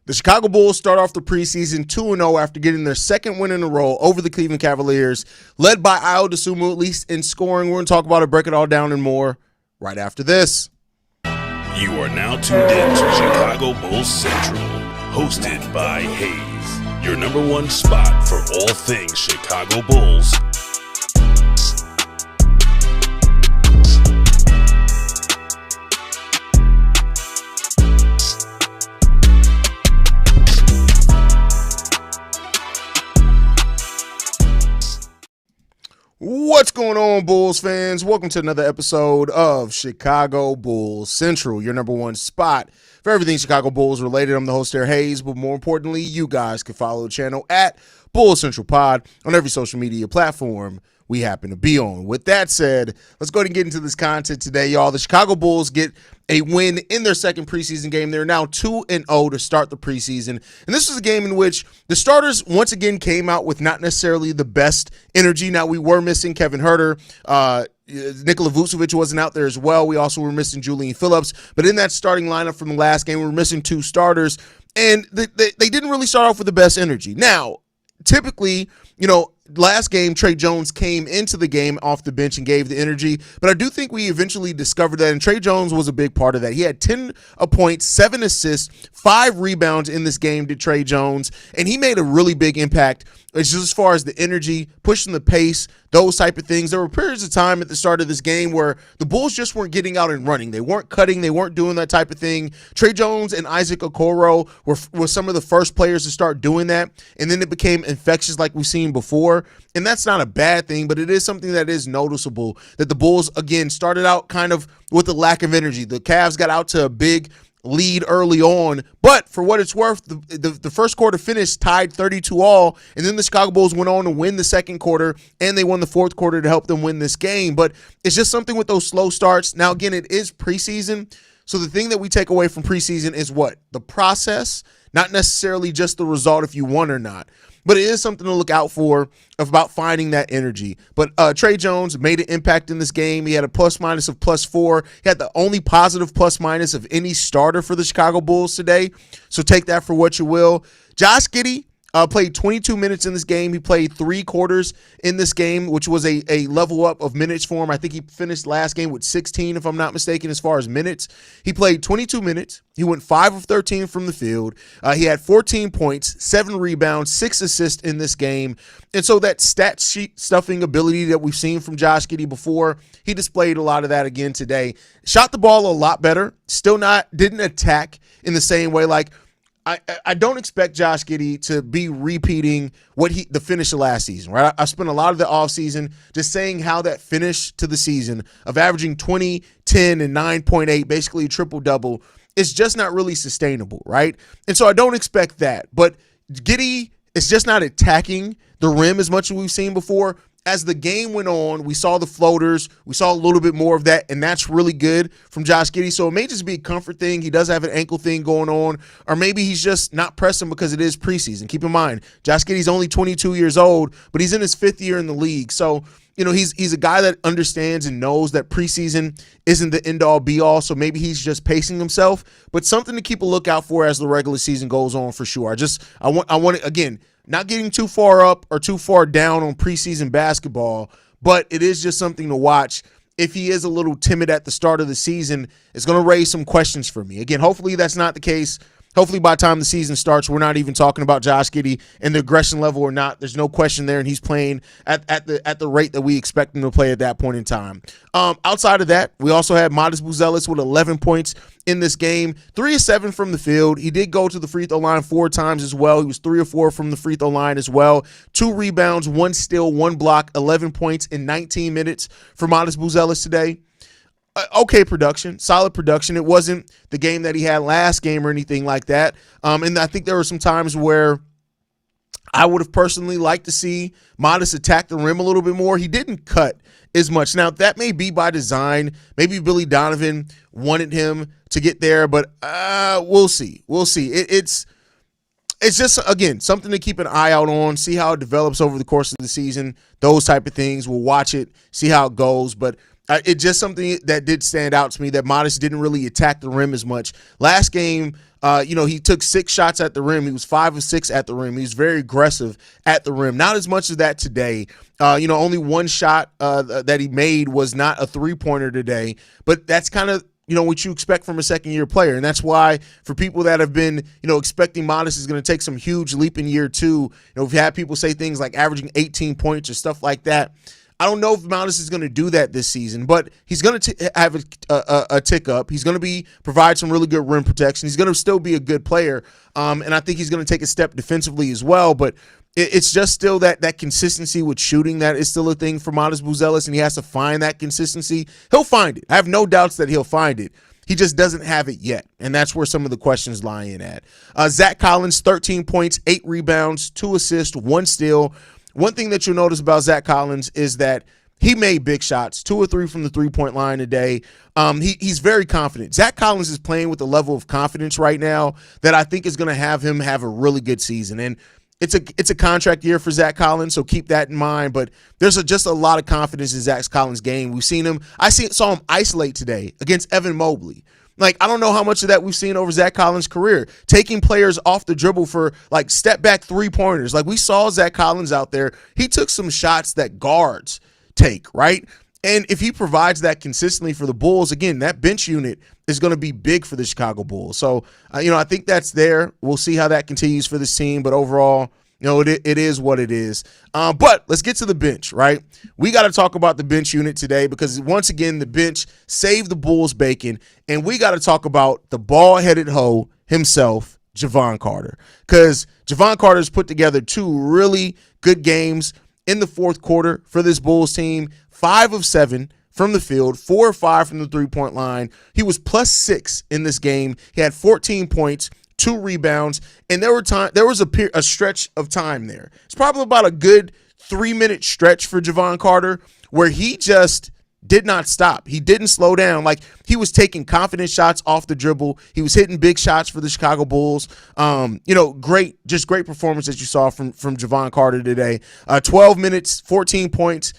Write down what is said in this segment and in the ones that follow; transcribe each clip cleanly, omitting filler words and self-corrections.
The Chicago Bulls start off the preseason 2-0 after getting their second win in a row over the Cleveland Cavaliers, led by Ayo Dosunmu, at least in scoring. We're going to talk about it, break it all down and more right after this. You are now tuned in to Chicago Bulls Central, hosted by Hayes, your number one spot for all things Chicago Bulls. What's going on, Bulls fans? Welcome to another episode of Chicago Bulls Central, your number one spot for everything Chicago Bulls related. I'm the host there, Hayes, but more importantly, you guys can follow the channel at Bulls Central Pod on every social media platform we happen to be on. With that said, let's go ahead and get into this content today, y'all. The Chicago Bulls get a win in their second preseason game. They're now 2-0 to start the preseason. And this was a game in which the starters once again came out with not necessarily the best energy. Now, we were missing Kevin Huerter. Nikola Vucevic wasn't out there as well. We also were missing Julian Phillips. But in that starting lineup from the last game, we were missing two starters. And they didn't really start off with the best energy. Now, typically, last game, Tre Jones came into the game off the bench and gave the energy, but I do think we eventually discovered that, and Tre Jones was a big part of that. He had 10 points, 7 assists, 5 rebounds in this game to Tre Jones, and he made a really big impact just as far as the energy, pushing the pace, those type of things. There were periods of time at the start of this game where the Bulls just weren't getting out and running. They weren't cutting. They weren't doing that type of thing. Tre Jones and Isaac Okoro were some of the first players to start doing that, and then it became infectious like we've seen before. And that's not a bad thing, but it is something that is noticeable that the Bulls, again, started out kind of with a lack of energy. The Cavs got out to a big lead early on, but for what it's worth, the first quarter finished tied 32-all, and then the Chicago Bulls went on to win the second quarter, and they won the fourth quarter to help them win this game. But it's just something with those slow starts. Now, again, it is preseason, so the thing that we take away from preseason is what? The process, not necessarily just the result if you won or not. But it is something to look out for about finding that energy. But Tre Jones made an impact in this game. He had a plus-minus of +4. He had the only positive plus-minus of any starter for the Chicago Bulls today. So take that for what you will. Josh Giddey played 22 minutes in this game. He played 3 quarters in this game, which was a level up of minutes for him. I think he finished last game with 16, if I'm not mistaken, as far as minutes. He played 22 minutes. He went 5 of 13 from the field. He had 14 points, 7 rebounds, 6 assists in this game. And so that stat sheet stuffing ability that we've seen from Josh Giddey before, he displayed a lot of that again today. Shot the ball a lot better. Still didn't attack in the same way. Like, I don't expect Josh Giddey to be repeating the finish of last season, right? I spent a lot of the offseason just saying how that finish to the season of averaging 20, 10, and 9.8, basically a triple-double, is just not really sustainable, right? And so I don't expect that. But Giddey is just not attacking the rim as much as we've seen before. As the game went on, we saw the floaters. We saw a little bit more of that, and that's really good from Josh Giddey. So it may just be a comfort thing. He does have an ankle thing going on, or maybe he's just not pressing because it is preseason. Keep in mind, Josh Giddey's only 22 years old, but he's in his 5th year in the league. So, he's a guy that understands and knows that preseason isn't the end-all, be-all, so maybe he's just pacing himself. But something to keep a lookout for as the regular season goes on for sure. I want to, again, not getting too far up or too far down on preseason basketball, but it is just something to watch. If he is a little timid at the start of the season, it's going to raise some questions for me. Again, hopefully that's not the case. Hopefully by the time the season starts, we're not even talking about Josh Giddey and the aggression level or not. There's no question there, and he's playing at the rate that we expect him to play at that point in time. Outside of that, we also had modest Buzelis with 11 points in this game, 3 of 7 from the field. He did go to the free throw line 4 times as well. He was 3 of 4 from the free throw line as well. 2 rebounds, 1 steal, 1 block, 11 points in 19 minutes for modest Buzelis today. Okay production, solid production. It wasn't the game that he had last game or anything like that. And I think there were some times where I would have personally liked to see Modest attack the rim a little bit more. He didn't cut as much. Now, that may be by design. Maybe Billy Donovan wanted him to get there, but we'll see. We'll see. It's just, again, something to keep an eye out on, see how it develops over the course of the season, those type of things. We'll watch it, see how it goes. But It's just something that did stand out to me, that Modest didn't really attack the rim as much. Last game, he took 6 shots at the rim. He was 5 of 6 at the rim. He was very aggressive at the rim. Not as much as that today. Only 1 shot that he made was not a three-pointer today, but that's kind of what you expect from a second-year player. And that's why for people that have been, expecting Modest is going to take some huge leap in year 2, we've had people say things like averaging 18 points or stuff like that. I don't know if Modest is going to do that this season, but he's going to have a tick up. He's going to provide some really good rim protection. He's going to still be a good player, and I think he's going to take a step defensively as well. But it's just still that consistency with shooting that is still a thing for Modest Buzelis, and he has to find that consistency. He'll find it. I have no doubts that he'll find it. He just doesn't have it yet, and that's where some of the questions lie in at. Zach Collins, 13 points, 8 rebounds, 2 assists, 1 steal. One thing that you'll notice about Zach Collins is that he made big shots, 2 or 3 from the three-point line today. He's very confident. Zach Collins is playing with a level of confidence right now that I think is going to have him have a really good season. And it's a contract year for Zach Collins, so keep that in mind. But there's just a lot of confidence in Zach Collins' game. We've seen him. Saw him isolate today against Evan Mobley. Like, I don't know how much of that we've seen over Zach Collins' career, taking players off the dribble for, like, step-back three-pointers. Like, we saw Zach Collins out there. He took some shots that guards take, right? And if he provides that consistently for the Bulls, again, that bench unit is going to be big for the Chicago Bulls. So, I think that's there. We'll see how that continues for this team. But overall, it is what it is. But let's get to the bench, right? We got to talk about the bench unit today because, once again, the bench saved the Bulls bacon. And we got to talk about the ball-headed hoe himself, Javon Carter. Because Javon Carter's put together 2 really good games in the fourth quarter for this Bulls team. 5 of 7 from the field, 4 of 5 from the three-point line. He was +6 in this game. He had 14 points, 2 rebounds, and there was a stretch of time there. It's probably about a good 3-minute stretch for Javon Carter where he just did not stop. He didn't slow down. Like, he was taking confident shots off the dribble. He was hitting big shots for the Chicago Bulls. Great performance that you saw from Javon Carter today. 12 minutes, 14 points.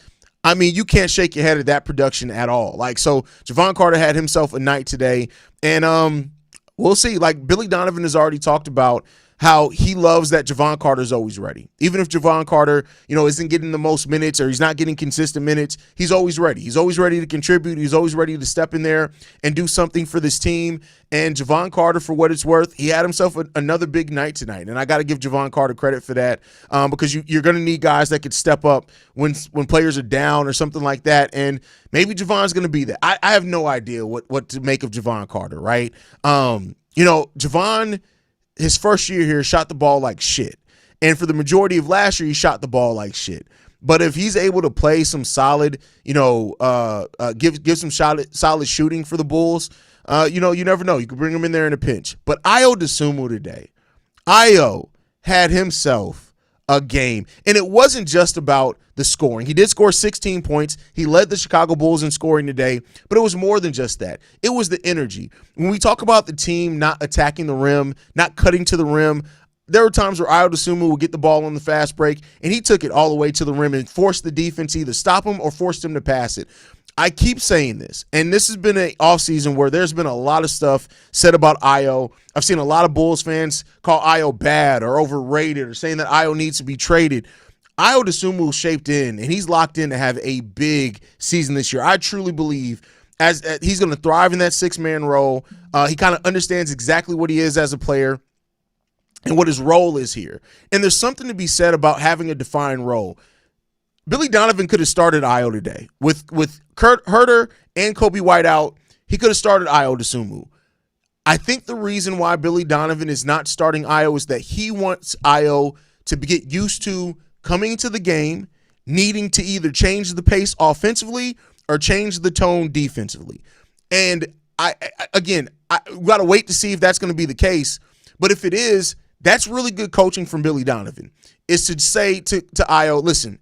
I mean, you can't shake your head at that production at all. Like, so Javon Carter had himself a night today, and we'll see. Like, Billy Donovan has already talked about how he loves that Javon Carter's always ready. Even if Javon Carter, isn't getting the most minutes or he's not getting consistent minutes, he's always ready. He's always ready to contribute. He's always ready to step in there and do something for this team. And Javon Carter, for what it's worth, he had himself another big night tonight. And I got to give Javon Carter credit for that because you're going to need guys that could step up when players are down or something like that. And maybe Javon's going to be that. I have no idea what to make of Javon Carter, right? Javon, his first year here, shot the ball like shit. And for the majority of last year, he shot the ball like shit. But if he's able to play some solid, give some solid shooting for the Bulls, you never know. You can bring him in there in a pinch. But Ayo Dosunmu today, Ayo had himself a game. And it wasn't just about the scoring. He did score 16 points. He led the Chicago Bulls in scoring today, but it was more than just that. It was the energy. When we talk about the team not attacking the rim, not cutting to the rim, there were times where Ayo Dosunmu would get the ball on the fast break, and he took it all the way to the rim and forced the defense either stop him or forced him to pass it. I keep saying this, and this has been an offseason where there's been a lot of stuff said about Ayo. I've seen a lot of Bulls fans call Ayo bad or overrated or saying that Ayo needs to be traded. Ayo Dosunmu shaped in, and he's locked in to have a big season this year. I truly believe as he's going to thrive in that 6-man role. He kind of understands exactly what he is as a player and what his role is here. And there's something to be said about having a defined role. Billy Donovan could have started Ayo today. With Kurt Herter and Coby White out, he could have started Ayo Dosunmu. I think the reason why Billy Donovan is not starting Ayo is that he wants Ayo to get used to coming into the game, needing to either change the pace offensively or change the tone defensively. And we got to wait to see if that's going to be the case. But if it is, that's really good coaching from Billy Donovan, is to say to Ayo, listen,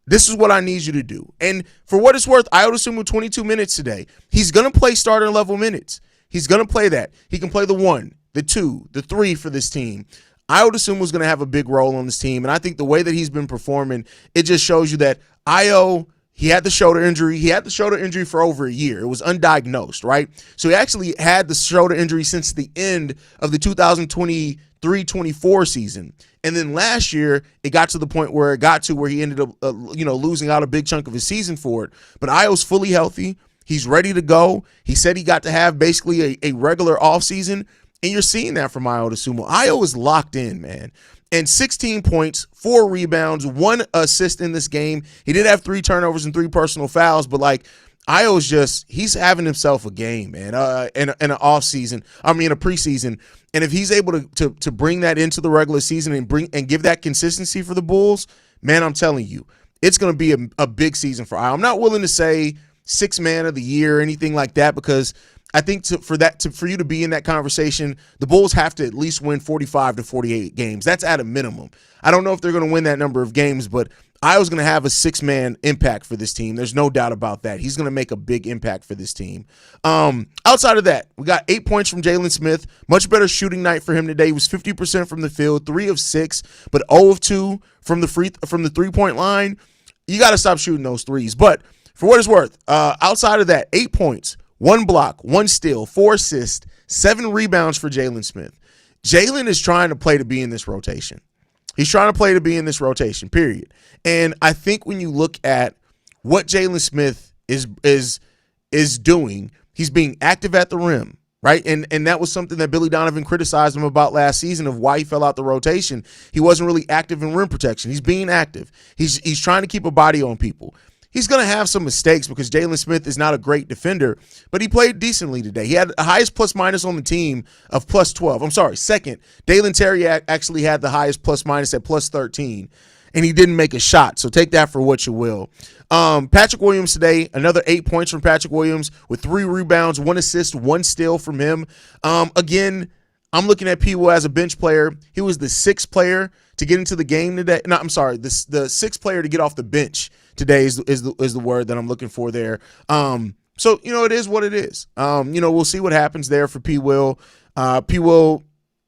this is what I need you to do. And for what it's worth, Ayo Dosunmu 22 minutes today. He's going to play starter level minutes. He's going to play that. He can play the 1, the 2, the 3 for this team. Ayo Dosunmu is going to have a big role on this team. And I think the way that he's been performing, it just shows you that Ayo He had the shoulder injury. He had the shoulder injury for over a year. It was undiagnosed, right? So he actually had the shoulder injury since the end of the 2023-24 season. And then last year, it got to the point where he ended up, losing out a big chunk of his season for it. But Ayo's fully healthy. He's ready to go. He said he got to have basically a regular offseason, and you're seeing that from Ayo Dosunmu. Ayo is locked in, man. And 16 points, 4 rebounds, 1 assist in this game. He did have 3 turnovers and 3 personal fouls, but Ayo's he's having himself a game, man, in an offseason. I mean, a preseason. And if he's able to bring that into the regular season and give that consistency for the Bulls, man, I'm telling you, it's going to be a big season for Ayo. I'm not willing to say 6th man of the year or anything like that, because I think for you to be in that conversation, the Bulls have to at least win 45 to 48 games. That's at a minimum. I don't know if they're going to win that number of games, but Ayo's going to have a 6-man impact for this team. There's no doubt about that. He's going to make a big impact for this team. Outside of that, we got 8 points from Jaylen Smith. Much better shooting night for him today. He was 50% from the field, 3 of 6, but 0 of 2 from the 3-point line. You got to stop shooting those threes. But for what it's worth, outside of that, 8 points, 1 block, 1 steal, 4 assists, 7 rebounds for Jaylen Smith. Jaylen is trying to play to be in this rotation. He's trying to play to be in this rotation, period. And I think when you look at what Jaylen Smith is doing, he's being active at the rim, right? And that was something that Billy Donovan criticized him about last season of why he fell out the rotation. He wasn't really active in rim protection. He's being active. He's trying to keep a body on people. He's going to have some mistakes because Jaylen Smith is not a great defender, but he played decently today. He had the highest plus-minus on the team of plus 12. I'm sorry, second. Dalen Terry actually had the highest plus-minus at plus 13, and he didn't make a shot, so take that for what you will. Patrick Williams today, another 8 points from Patrick Williams with 3 rebounds, 1 assist, 1 steal from him. Again, I'm looking at P. Will as a bench player. He was the 6th player to get into the game today. No, I'm sorry, the 6th player to get off the bench today is the word that I'm looking for there. So, it is what it is. We'll see what happens there for P. Will. P. Will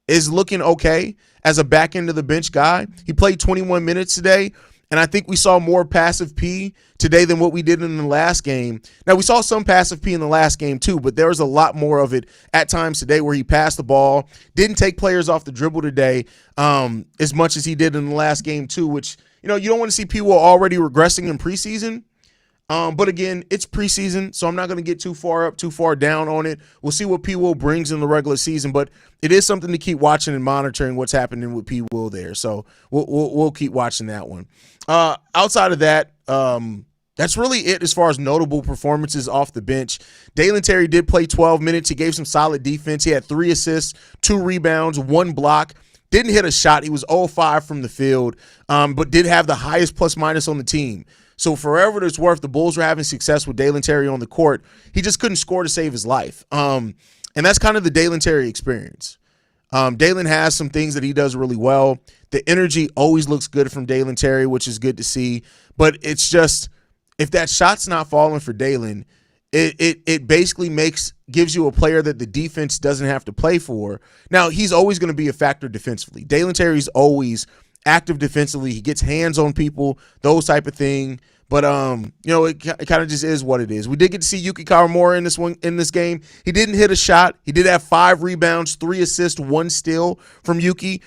is looking okay as a back end of the bench guy. He played 21 minutes today, and I think we saw more passive P today than what we did in the last game. Now, we saw some passive P in the last game too, but there was a lot more of it at times today where he passed the ball, didn't take players off the dribble today as much as he did in the last game too, which, you don't want to see P. Will already regressing in preseason. But again, it's preseason, so I'm not going to get too far up, too far down on it. We'll see what P. Will brings in the regular season, but it is something to keep watching and monitoring what's happening with P. Will there. So we'll keep watching that one. Outside of that, that's really it as far as notable performances off the bench. Dalen Terry did play 12 minutes. He gave some solid defense. He had 3 assists, 2 rebounds, 1 block. Didn't hit a shot. He was 0-5 from the field, but did have the highest plus-minus on the team. So for whatever it's worth, the Bulls were having success with Dalen Terry on the court. He just couldn't score to save his life. And that's kind of the Dalen Terry experience. Dalen has some things that he does really well. The energy always looks good from Dalen Terry, which is good to see. But it's just, if that shot's not falling for Dalen, it basically gives you a player that the defense doesn't have to play for. Now, he's always going to be a factor defensively. Dalen Terry's always active defensively. He gets hands on people, those type of thing. But it kind of just is what it is. We did get to see Yuki Kawamura in this game. He didn't hit a shot. He did have 5 rebounds, 3 assists, 1 steal from Yuki.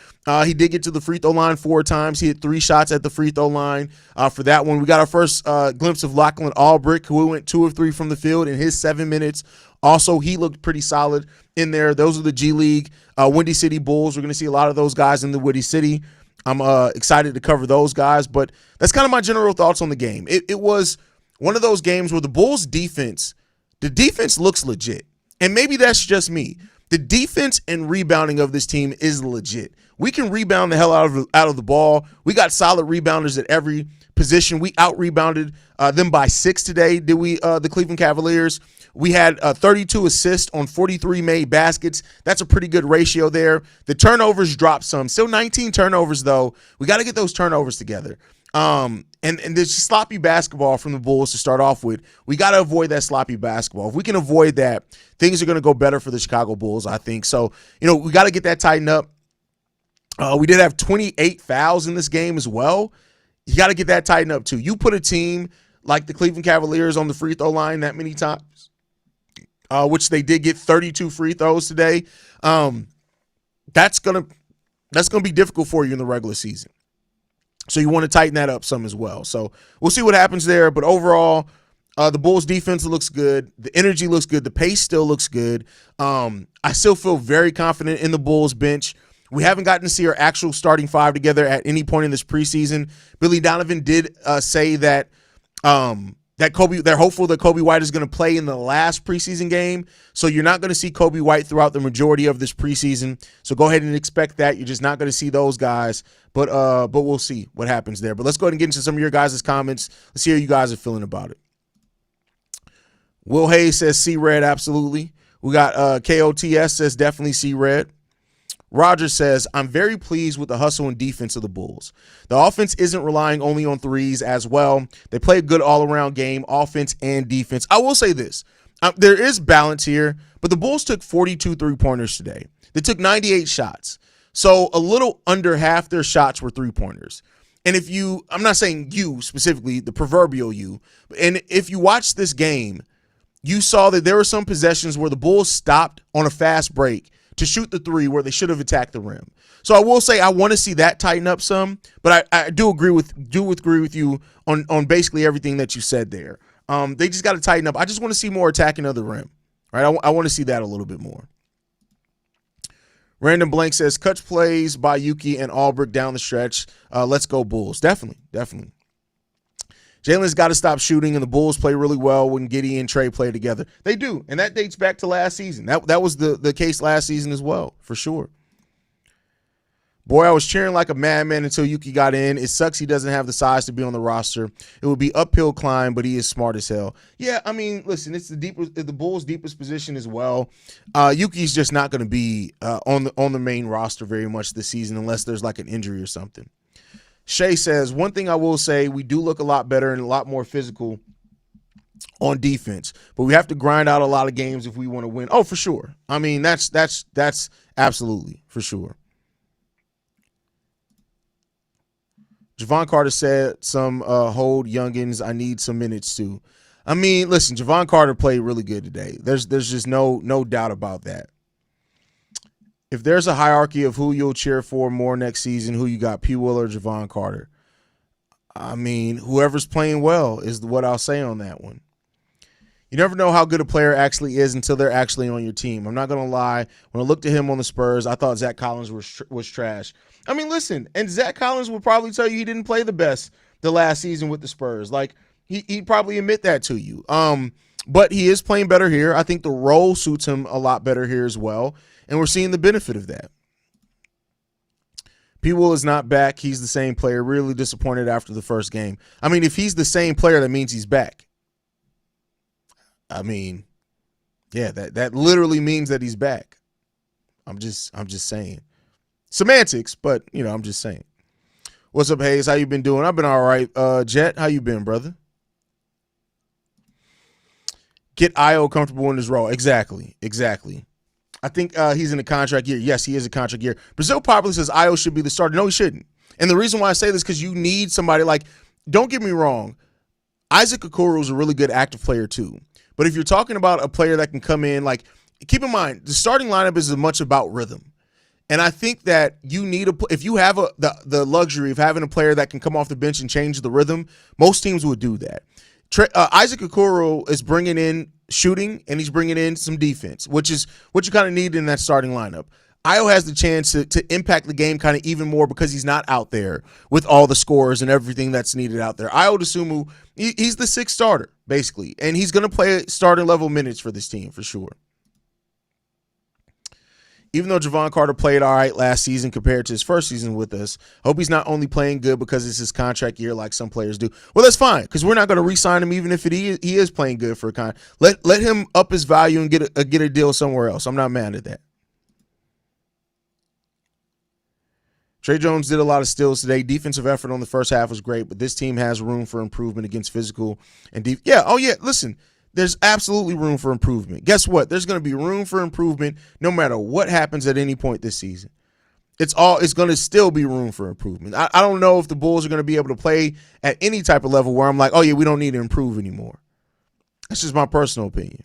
He did get to the free throw line 4 times. He hit 3 shots at the free throw line for that one. We got our first glimpse of Lachlan Albrick, who went 2 of 3 from the field in his 7 minutes. Also, he looked pretty solid in there. Those are the G League Windy City Bulls. We're going to see a lot of those guys in the Windy City. I'm excited to cover those guys, but that's kind of my general thoughts on the game. It was one of those games where the Bulls defense looks legit, and maybe that's just me. The defense and rebounding of this team is legit. We can rebound the hell out of the ball. We got solid rebounders at every position. We out-rebounded them by 6 today, did we, the Cleveland Cavaliers. We had 32 assists on 43 made baskets. That's a pretty good ratio there. The turnovers dropped some. Still 19 turnovers, though. We got to get those turnovers together. And there's sloppy basketball from the Bulls to start off with. We got to avoid that sloppy basketball. If we can avoid that, things are going to go better for the Chicago Bulls, I think. So, we got to get that tightened up. We did have 28 fouls in this game as well. You got to get that tightened up, too. You put a team like the Cleveland Cavaliers on the free throw line that many times, which they did get 32 free throws today, that's gonna be difficult for you in the regular season. So you want to tighten that up some as well. So we'll see what happens there. But overall, the Bulls defense looks good. The energy looks good. The pace still looks good. I still feel very confident in the Bulls bench. We haven't gotten to see our actual starting five together at any point in this preseason. Billy Donovan did say that they're hopeful that Coby White is going to play in the last preseason game. So you're not going to see Coby White throughout the majority of this preseason. So go ahead and expect that. You're just not going to see those guys. But we'll see what happens there. But let's go ahead and get into some of your guys' comments. Let's see how you guys are feeling about it. Will Hayes says C-Red, absolutely. We got KOTS says definitely C-Red. Roger says, I'm very pleased with the hustle and defense of the Bulls. The offense isn't relying only on threes as well. They play a good all-around game, offense and defense. I will say this. There is balance here, but the Bulls took 42 three-pointers today. They took 98 shots. So a little under half their shots were three-pointers. And I'm not saying you specifically, the proverbial you, and if you watch this game, you saw that there were some possessions where the Bulls stopped on a fast break to shoot the three where they should have attacked the rim. So I will say I want to see that tighten up some, but I do agree with you on basically everything that you said there. They just got to tighten up. I just want to see more attacking of the rim. Right? I want to see that a little bit more. Random Blank says, Kutch plays by Yuki and Albrecht down the stretch. Let's go Bulls. Definitely. Jaylen's got to stop shooting, and the Bulls play really well when Giddy and Trey play together. They do, and that dates back to last season. That was the case last season as well, for sure. Boy, I was cheering like a madman until Yuki got in. It sucks he doesn't have the size to be on the roster. It would be uphill climb, but he is smart as hell. Yeah, I mean, listen, it's the Bulls' deepest position as well. Yuki's just not going to be on the main roster very much this season unless there's like an injury or something. Shay says, one thing I will say, we do look a lot better and a lot more physical on defense, but we have to grind out a lot of games if we want to win. Oh, for sure. I mean, that's absolutely for sure. Javon Carter said some hold youngins. I need some minutes too. I mean, listen, Javon Carter played really good today. There's just no doubt about that. If there's a hierarchy of who you'll cheer for more next season, who you got, P. Will or Javon Carter? I mean, whoever's playing well is what I'll say on that one. You never know how good a player actually is until they're actually on your team. I'm not going to lie. When I looked at him on the Spurs, I thought Zach Collins was trash. I mean, listen, and Zach Collins will probably tell you he didn't play the best the last season with the Spurs. Like, he'd probably admit that to you. But he is playing better here. I think the role suits him a lot better here as well. And we're seeing the benefit of that. P. Will is not back. He's the same player. Really disappointed after the first game. I mean, if he's the same player, that means he's back. I mean, yeah, that literally means that he's back. I'm just saying. Semantics, but, I'm just saying. What's up, Hayes? How you been doing? I've been all right. Jet, how you been, brother? Get Ayo comfortable in his role. Exactly. I think he's in a contract year. Yes, he is a contract year. Brazil probably says Ayo should be the starter. No, he shouldn't. And the reason why I say this is because you need somebody like, don't get me wrong, Isaac Okoro is a really good active player too. But if you're talking about a player that can come in, like, keep in mind, the starting lineup is as much about rhythm. And I think that you need if you have the luxury of having a player that can come off the bench and change the rhythm, most teams would do that. Isaac Okoro is bringing in shooting, and he's bringing in some defense, which is what you kind of need in that starting lineup. Ayo has the chance to impact the game kind of even more because he's not out there with all the scores and everything that's needed out there. Ayo Dosunmu, he's the sixth starter, basically, and he's going to play starting level minutes for this team for sure. Even though Javon Carter played all right last season compared to his first season with us, I hope he's not only playing good because it's his contract year like some players do. Well, that's fine because we're not going to re-sign him even if he is playing good for a contract. Let him up his value and get a deal somewhere else. I'm not mad at that. Trey Jones did a lot of steals today. Defensive effort on the first half was great, but this team has room for improvement against physical and deep. Yeah, oh yeah, listen. There's absolutely room for improvement. Guess what? There's going to be room for improvement no matter what happens at any point this season. it's going to still be room for improvement. I don't know if the Bulls are going to be able to play at any type of level where I'm like, oh yeah, we don't need to improve anymore. That's just my personal opinion.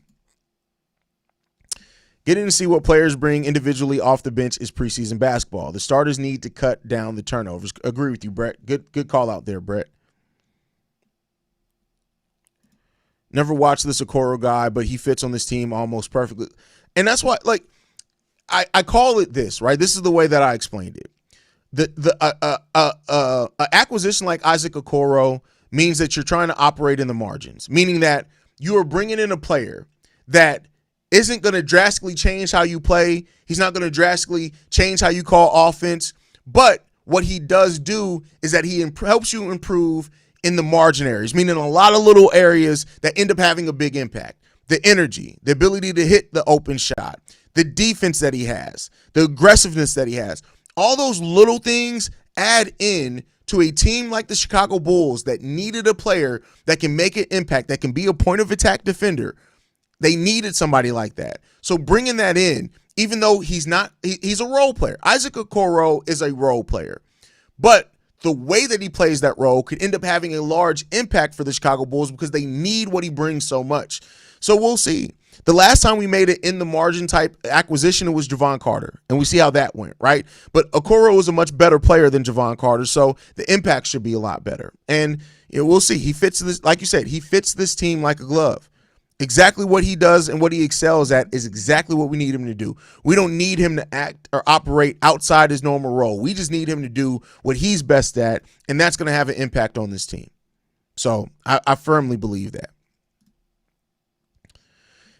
Getting to see what players bring individually off the bench is preseason basketball. The starters need to cut down the turnovers. Agree with you, Brett. Good call out there, Brett. Never watched this Okoro guy, but he fits on this team almost perfectly. And that's why, like, I call it this, right? This is the way that I explained it. The acquisition like Isaac Okoro means that you're trying to operate in the margins, meaning that you are bringing in a player that isn't going to drastically change how you play. He's not going to drastically change how you call offense. But what he does do is that he helps you improve in the margin areas, meaning a lot of little areas that end up having a big impact. The energy, the ability to hit the open shot, the defense that he has, the aggressiveness that he has. All those little things add in to a team like the Chicago Bulls that needed a player that can make an impact, that can be a point of attack defender. They needed somebody like that. So bringing that in, even though he's a role player. Isaac Okoro is a role player. But the way that he plays that role could end up having a large impact for the Chicago Bulls because they need what he brings so much. So we'll see. The last time we made it in the margin type acquisition, it was Javon Carter, and we see how that went, right? But Okoro is a much better player than Javon Carter, so the impact should be a lot better. And we'll see. He fits this, like you said, he fits this team like a glove. Exactly what he does and what he excels at is exactly what we need him to do. We don't need him to act or operate outside his normal role. We just need him to do what he's best at, and that's going to have an impact on this team. So I firmly believe that.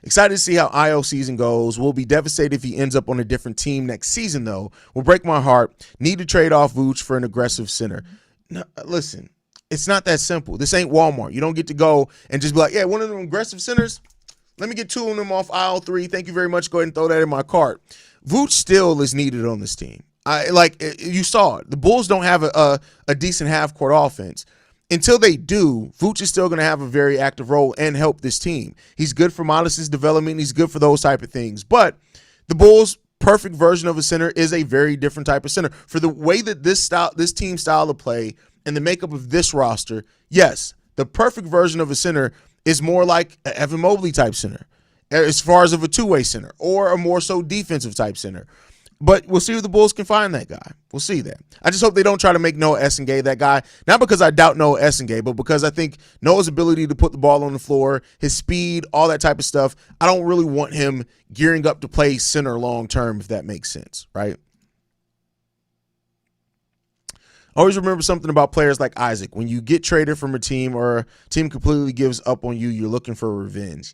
Excited to see how Ayo season goes. We'll be devastated if he ends up on a different team next season, though. Will break my heart. Need to trade off Vooch for an aggressive center. No, listen, it's not that simple. This ain't Walmart. You don't get to go and just be like, yeah, one of them aggressive centers, let me get two of them off aisle 3. Thank you very much. Go ahead and throw that in my cart. Vooch still is needed on this team. You saw it. The Bulls don't have a decent half-court offense. Until they do, Vooch is still going to have a very active role and help this team. He's good for Modest's development. He's good for those type of things. But the Bulls' perfect version of a center is a very different type of center. For the way that this team style of play and the makeup of this roster, yes, the perfect version of a center is more like an Evan Mobley type center as far as of a two-way center or a more so defensive type center. But we'll see if the Bulls can find that guy. We'll see that. I just hope they don't try to make Noah Essengay that guy. Not because I doubt Noah Essengay, but because I think Noah's ability to put the ball on the floor, his speed, all that type of stuff, I don't really want him gearing up to play center long term, if that makes sense, right? Always remember something about players like Isaac. When you get traded from a team or a team completely gives up on you, you're looking for revenge.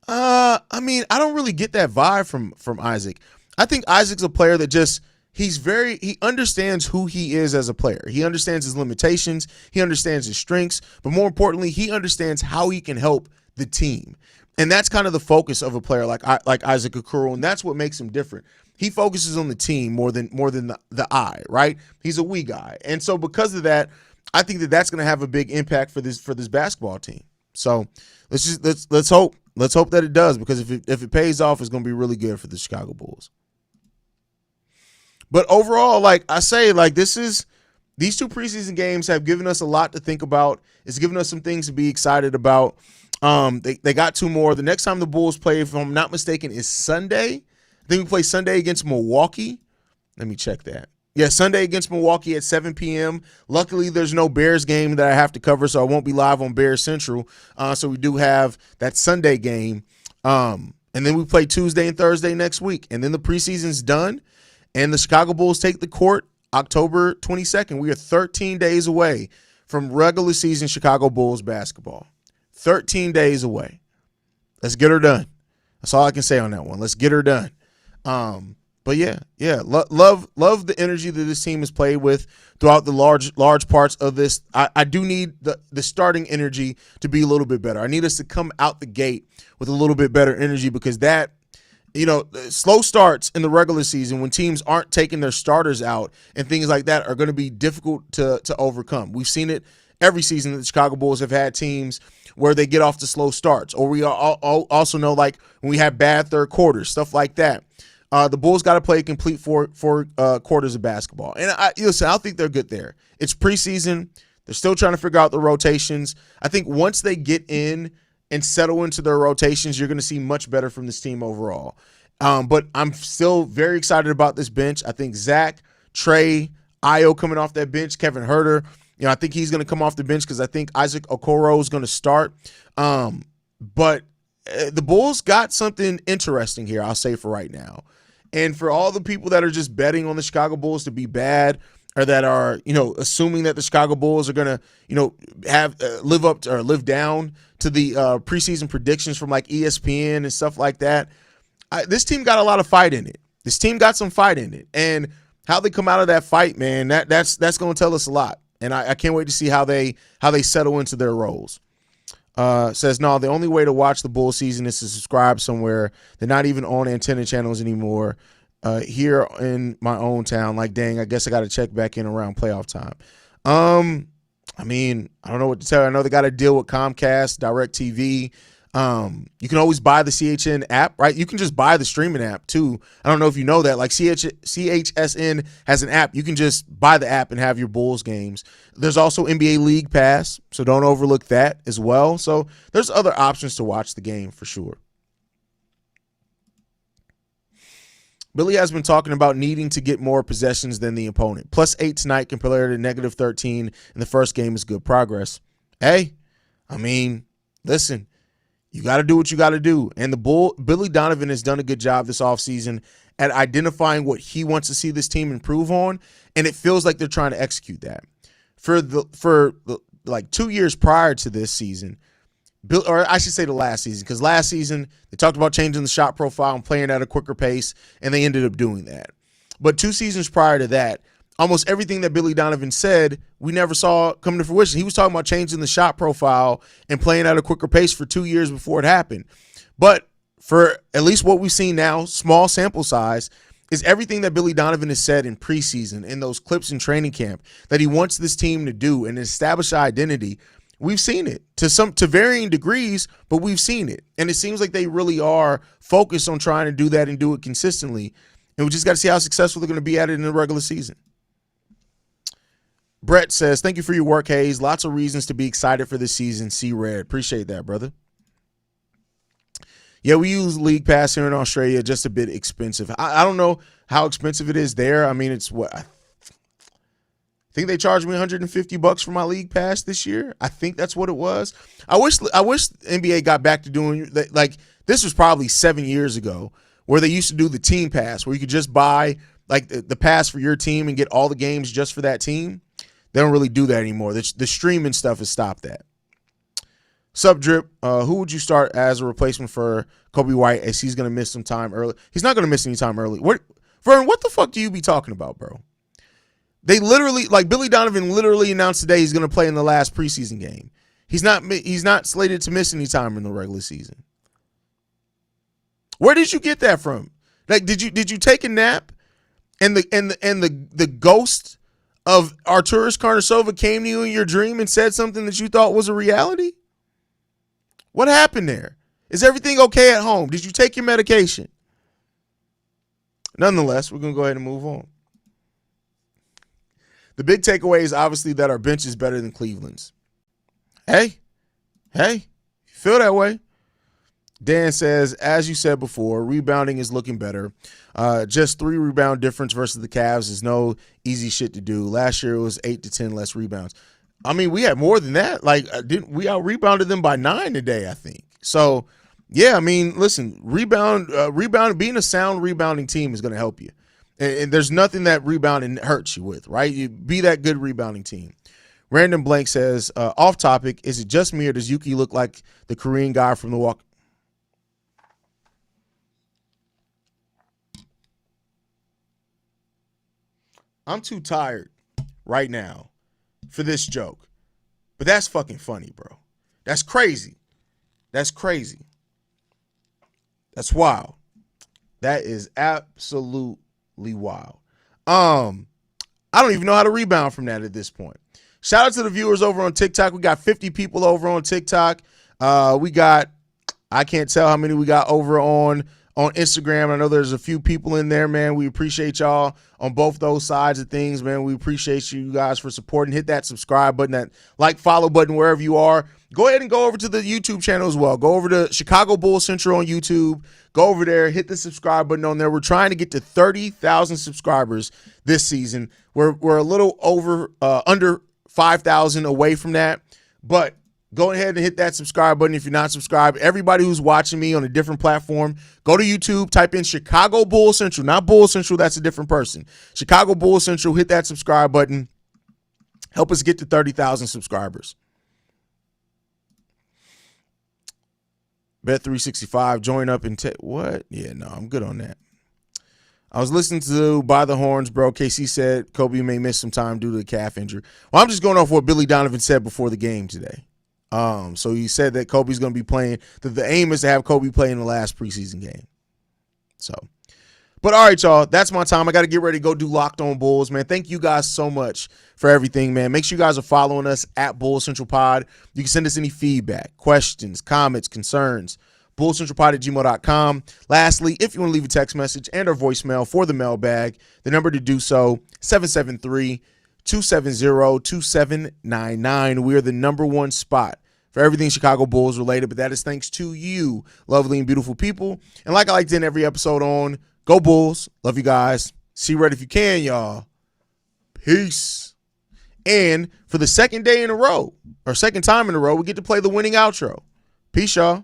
I don't really get that vibe from Isaac. I think Isaac's a player that he understands who he is as a player. He understands his limitations. He understands his strengths. But more importantly, he understands how he can help the team. And that's kind of the focus of a player like Isaac Okoro, and that's what makes him different. He focuses on the team more than the I, right? He's a we guy. And so because of that, I think that's going to have a big impact for this basketball team. So let's hope that it does, because if it pays off, it's going to be really good for the Chicago Bulls. But overall, like I say, these two preseason games have given us a lot to think about. It's given us some things to be excited about. They got 2 more. The next time the Bulls play, if I'm not mistaken, is Sunday. I think we play Sunday against Milwaukee. Let me check that. Yeah, Sunday against Milwaukee at 7 p.m. Luckily, there's no Bears game that I have to cover, so I won't be live on Bears Central. So we do have that Sunday game. And then we play Tuesday and Thursday next week. And then the preseason's done. And the Chicago Bulls take the court October 22nd. We are 13 days away from regular season Chicago Bulls basketball. 13 days away. Let's get her done. That's all I can say on that one. Let's get her done. But yeah. Love the energy that this team has played with throughout the large parts of this. I do need the starting energy to be a little bit better. I need us to come out the gate with a little bit better energy, because that, slow starts in the regular season when teams aren't taking their starters out and things like that are going to be difficult to overcome. We've seen it every season that the Chicago Bulls have had teams where they get off to slow starts, or we also know, like, when we have bad third quarters, stuff like that. The Bulls got to play a complete four quarters of basketball. And listen, I don't think they're good there. It's preseason. They're still trying to figure out the rotations. I think once they get in and settle into their rotations, you're going to see much better from this team overall. But I'm still very excited about this bench. I think Zach, Trey, Ayo coming off that bench, Kevin Huerter, I think he's going to come off the bench because I think Isaac Okoro is going to start. But the Bulls got something interesting here, I'll say for right now. And for all the people that are just betting on the Chicago Bulls to be bad, or that are, assuming that the Chicago Bulls are going to, have live up to, or live down to the preseason predictions from like ESPN and stuff like that. This team got a lot of fight in it. This team got some fight in it, and how they come out of that fight, man, that's going to tell us a lot. And I can't wait to see how they settle into their roles. Says, no, the only way to watch the Bull season is to subscribe somewhere. They're not even on antenna channels anymore. Here in my own town, like, dang, I guess I got to check back in around playoff time. I don't know what to tell you. I know they got to deal with Comcast, DirecTV. You can always buy the CHN app, right? You can just buy the streaming app too. I don't know if you know that. Like CHSN has an app. You can just buy the app and have your Bulls games. There's also NBA League Pass, so don't overlook that as well. So there's other options to watch the game for sure. Billy has been talking about needing to get more possessions than the opponent. +8 tonight compared to -13 in the first game is good progress. Hey, listen, you got to do what you got to do. And Billy Donovan has done a good job this offseason at identifying what he wants to see this team improve on, and it feels like they're trying to execute that. For 2 years prior to this season, or I should say the last season, because last season they talked about changing the shot profile and playing at a quicker pace, and they ended up doing that. But 2 seasons prior to that, almost everything that Billy Donovan said, we never saw come to fruition. He was talking about changing the shot profile and playing at a quicker pace for 2 years before it happened. But for at least what we've seen now, small sample size, is everything that Billy Donovan has said in preseason, in those clips in training camp, that he wants this team to do and establish identity. We've seen it to varying degrees, but we've seen it. And it seems like they really are focused on trying to do that and do it consistently. And we just got to see how successful they're going to be at it in the regular season. Brett says, thank you for your work, Hayes. Lots of reasons to be excited for this season. See red. Appreciate that, brother. Yeah, we use League Pass here in Australia, just a bit expensive. I don't know how expensive it is there. It's what I think they charged me $150 for my League Pass this year. I think that's what it was. I wish NBA got back to doing, like, this was probably 7 years ago, where they used to do the team pass, where you could just buy like the pass for your team and get all the games just for that team. They don't really do that anymore. The streaming stuff has stopped that. Sub Drip, who would you start as a replacement for Coby White, as he's going to miss some time early? He's not going to miss any time early. Vern, what the fuck do you be talking about, bro? They literally, like, Billy Donovan literally announced today he's going to play in the last preseason game. He's not slated to miss any time in the regular season. Where did you get that from? Like, did you take a nap and the ghost of Arturas Karnisovas came to you in your dream and said something that you thought was a reality? What happened there? Is everything okay at home? Did you take your medication? Nonetheless, we're going to go ahead and move on. The big takeaway is obviously that our bench is better than Cleveland's. Hey, you feel that way? Dan says, as you said before, rebounding is looking better. Just 3 rebound difference versus the Cavs is no easy shit to do. Last year it was 8 to 10 less rebounds. We had more than that. Like, we out rebounded them by 9 today, I think. So, yeah, listen, rebound, being a sound rebounding team is going to help you. And there's nothing that rebounding hurts you with, right? You be that good rebounding team. Random Blank says, off topic, is it just me or does Yuki look like the Korean guy from the walk? I'm too tired right now for this joke. But that's fucking funny, bro. That's crazy. That's crazy. That's wild. That is absolutely wild. I don't even know how to rebound from that at this point. Shout out to the viewers over on TikTok. We got 50 people over on TikTok. I can't tell how many we got over on on Instagram. I know there's a few people in there, man. We appreciate y'all on both those sides of things, man. We appreciate you guys for supporting. Hit that subscribe button, that like, follow button wherever you are. Go ahead and go over to the YouTube channel as well. Go over to Chicago Bulls Central on YouTube. Go over there, hit the subscribe button on there. We're trying to get to 30,000 subscribers this season. We're a little over under 5,000 away from that, but go ahead and hit that subscribe button if you're not subscribed. Everybody who's watching me on a different platform, go to YouTube, type in Chicago Bulls Central, not Bulls Central, that's a different person. Chicago Bulls Central, hit that subscribe button. Help us get to 30,000 subscribers. Bet365, join up and what? Yeah, no, I'm good on that. I was listening to By the Horns, bro. KC said Coby may miss some time due to the calf injury. Well, I'm just going off what Billy Donovan said before the game today. So he said that Coby's going to be playing, that the aim is to have Coby play in the last preseason game. So, but all right, y'all, that's my time. I got to get ready to go do Locked On Bulls, man. Thank you guys so much for everything, man. Make sure you guys are following us at Bulls Central Pod. You can send us any feedback, questions, comments, concerns, bullcentralpod@gmail.com. Lastly, if you want to leave a text message and or voicemail for the mailbag, the number to do so, 773-270-2799. We are the #1 spot for everything Chicago Bulls related, but that is thanks to you, lovely and beautiful people. And like I like to end every episode on, go Bulls. Love you guys. See red if you can, y'all. Peace. And for the second day in a row, or second time in a row, we get to play the winning outro. Peace, y'all.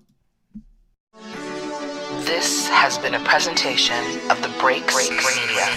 This has been a presentation of the Breaks Media.